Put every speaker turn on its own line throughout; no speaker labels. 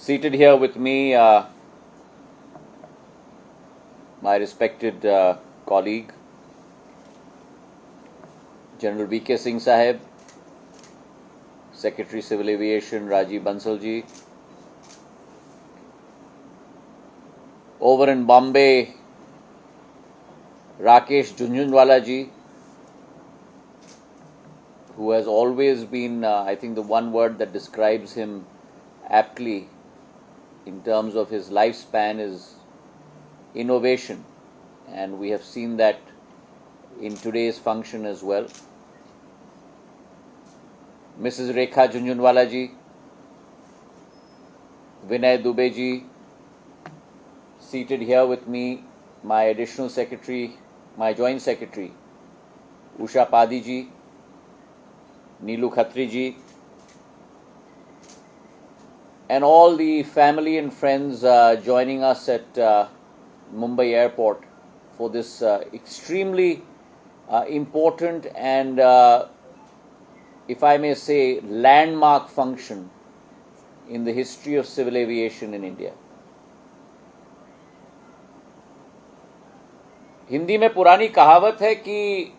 Seated here with me, my respected colleague, General V.K. Singh Sahib, Secretary Civil Aviation Rajiv Bansal ji, over in Bombay, Rakesh Jhunjhunwala ji, who has always been, I think the one word that describes him aptly in terms of his lifespan is innovation, and we have seen that in today's function as well. Mrs. Rekha Jhunjhunwala ji, Vinay Dubey ji, seated here with me, my additional secretary, my joint secretary, Usha Padi ji, Neelu Khatri ji, and all the family and friends joining us at Mumbai Airport for this extremely important and, if I may say, landmark function in the history of civil aviation in India. Hindi में पुरानी कहावत है कि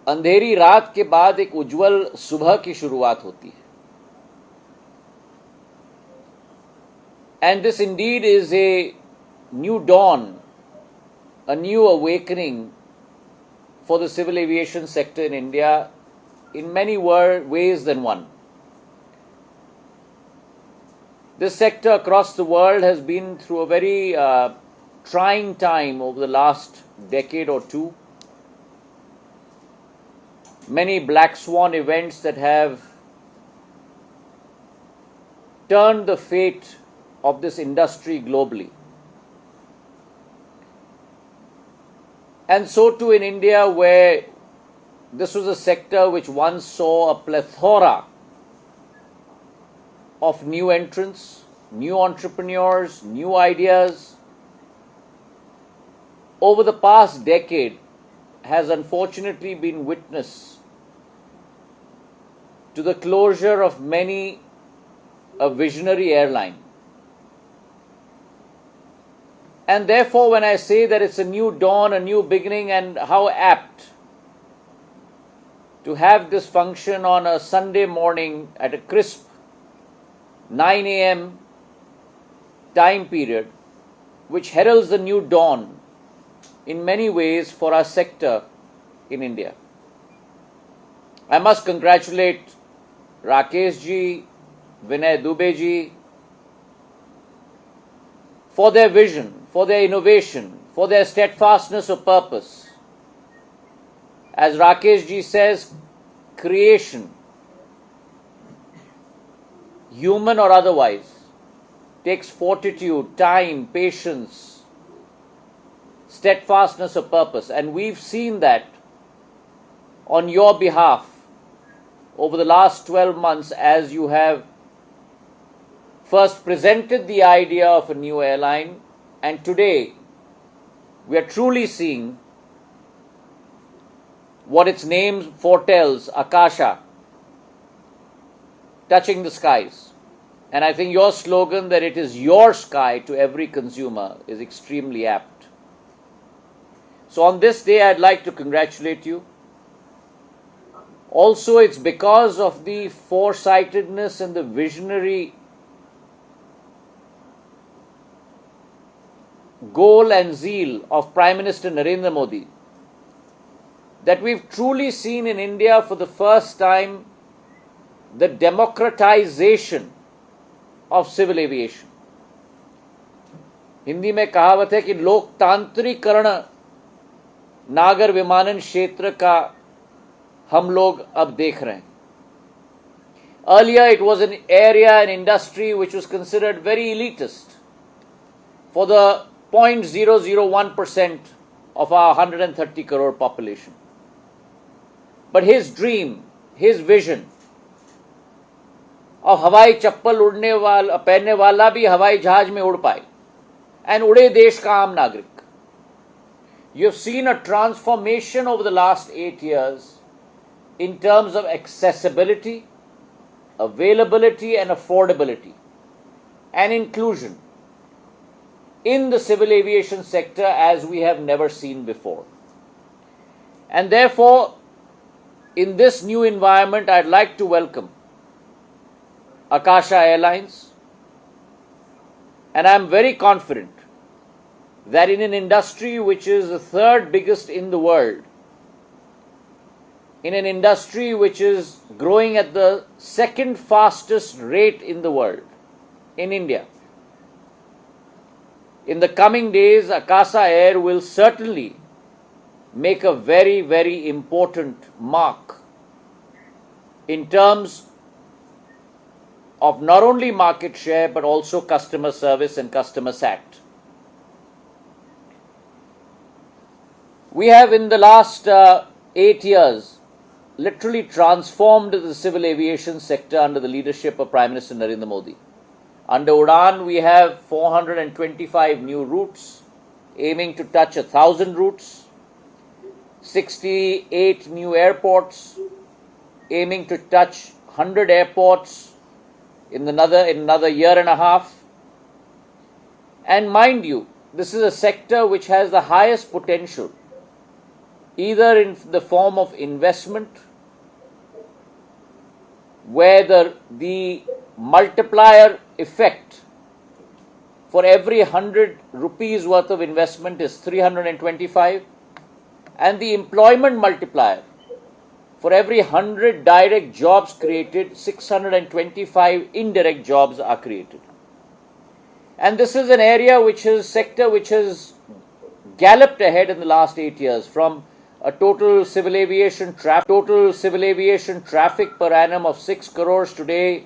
अंधेरी रात के बाद एक उज्जवल सुबह की शुरुआत होती है. And this indeed is a new dawn, a new awakening for the civil aviation sector in India in many ways than one. This sector across the world has been through a very trying time over the last decade or two. Many black swan events that have turned the fate of this industry globally. And so too in India, where this was a sector which once saw a plethora of new entrants, new entrepreneurs, new ideas, over the past decade has unfortunately been witness to the closure of many a visionary airline. And therefore, when I say that it's a new dawn, a new beginning, and how apt to have this function on a Sunday morning at a crisp 9 a.m. time period, which heralds the new dawn in many ways for our sector in India. I must congratulate Rakesh ji, Vinay Dubey ji for their vision, for their innovation, for their steadfastness of purpose. As Rakesh ji says, creation, human or otherwise, takes fortitude, time, patience, steadfastness of purpose. And we've seen that on your behalf over the last 12 months as you have first presented the idea of a new airline, and today we are truly seeing what its name foretells, Akasa, touching the skies. And I think your slogan that it is your sky to every consumer is extremely apt. So on this day, I'd like to congratulate you. Also, it's because of the foresightedness and the visionary goal and zeal of Prime Minister Narendra Modi that we've truly seen in India for the first time the democratization of civil aviation. Hindi में कहावत है कि लोकतांत्रिकरण नागर विमानन क्षेत्र का हम लोग अब देख रहे हैं. Earlier it was an area, an industry which was considered very elitist for the 0.001% of our 130 crore population. But his dream, his vision of हवाई चप्पल उड़ने वाला पहनने वाला भी हवाई जहाज में उड़ पाए and उड़े देश का आम नागरिक. You have seen a transformation over the last 8 years in terms of accessibility, availability and affordability and inclusion in the civil aviation sector as we have never seen before. And therefore, in this new environment, I'd like to welcome Akasa Airlines, and I'm very confident that in an industry which is the third biggest in the world, in an industry which is growing at the second fastest rate in the world, in India, in the coming days, Akasa Air will certainly make a very, very important mark in terms of not only market share but also customer service and customer sat. We have in the last 8 years literally transformed the civil aviation sector under the leadership of Prime Minister Narendra Modi. Under Udan, we have 425 new routes, aiming to touch 1,000 routes, 68 new airports, aiming to touch 100 airports in another year and a half. And mind you, this is a sector which has the highest potential, either in the form of investment, where the multiplier effect for every 100 rupees worth of investment is 325, and the employment multiplier for every 100 direct jobs created, 625 indirect jobs are created. And this is an area sector which has galloped ahead in the last 8 years, from a total civil aviation traffic per annum of 6 crores today,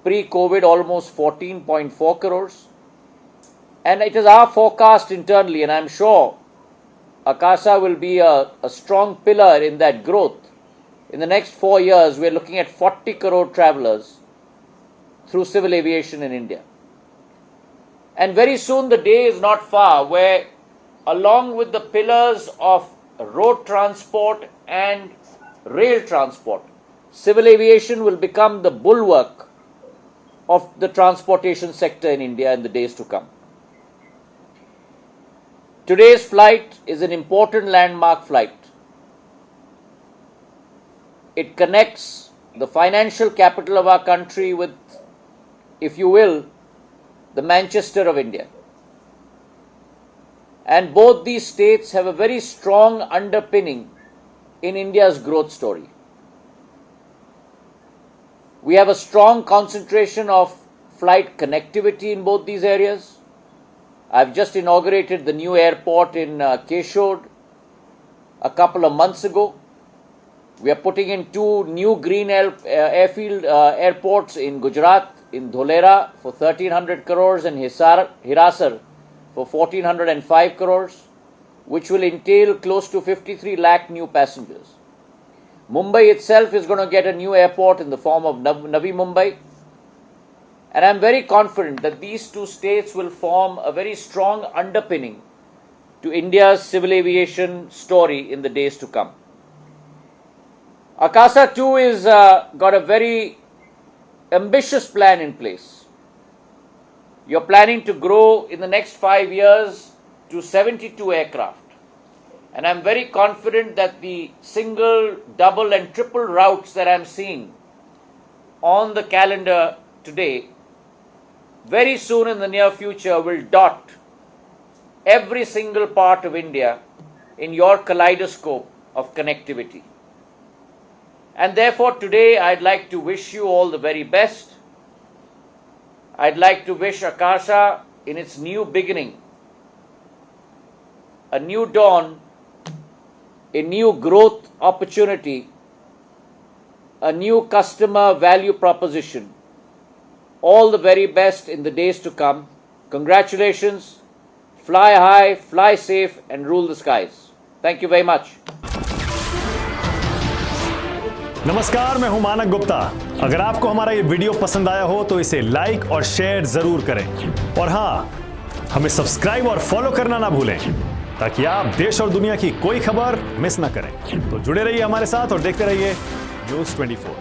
pre-COVID almost 14.4 crores. And it is our forecast internally, and I'm sure Akasa will be a strong pillar in that growth. In the next 4 years, we're looking at 40 crore travelers through civil aviation in India. And very soon the day is not far where, along with the pillars of road transport and rail transport, civil aviation will become the bulwark of the transportation sector in India in the days to come. Today's flight is an important landmark flight. It connects the financial capital of our country with, if you will, the Manchester of India. And both these states have a very strong underpinning in India's growth story. We have a strong concentration of flight connectivity in both these areas. I've just inaugurated the new airport in Keshod a couple of months ago. We are putting in 2 new green airports in Gujarat, in Dholera for 1,300 crores and Hirasar for 1,405 crores, which will entail close to 53 lakh new passengers. Mumbai itself is going to get a new airport in the form of Navi Mumbai. And I'm very confident that these 2 states will form a very strong underpinning to India's civil aviation story in the days to come. Akasa too is got a very ambitious plan in place. You're planning to grow in the next 5 years to 72 aircraft. And I'm very confident that the single, double and triple routes that I'm seeing on the calendar today, very soon in the near future will dot every single part of India in your kaleidoscope of connectivity. And therefore today I'd like to wish you all the very best. I'd like to wish Akasa in its new beginning, a new dawn, a new growth opportunity, a new customer value proposition. All the very best in the days to come. Congratulations. Fly high, fly safe and rule the skies. Thank you very much.
नमस्कार, मैं हूं मानक गुप्ता। अगर आपको हमारा ये video पसंद आया हो तो इसे लाइक और शेयर जरूर करें, और हां, हमें सब्सक्राइब और फॉलो करना ना भूलें ताकि आप देश और दुनिया की कोई खबर मिस ना करें। तो जुड़े रहिए हमारे साथ और देखते रहिए न्यूज़ 24।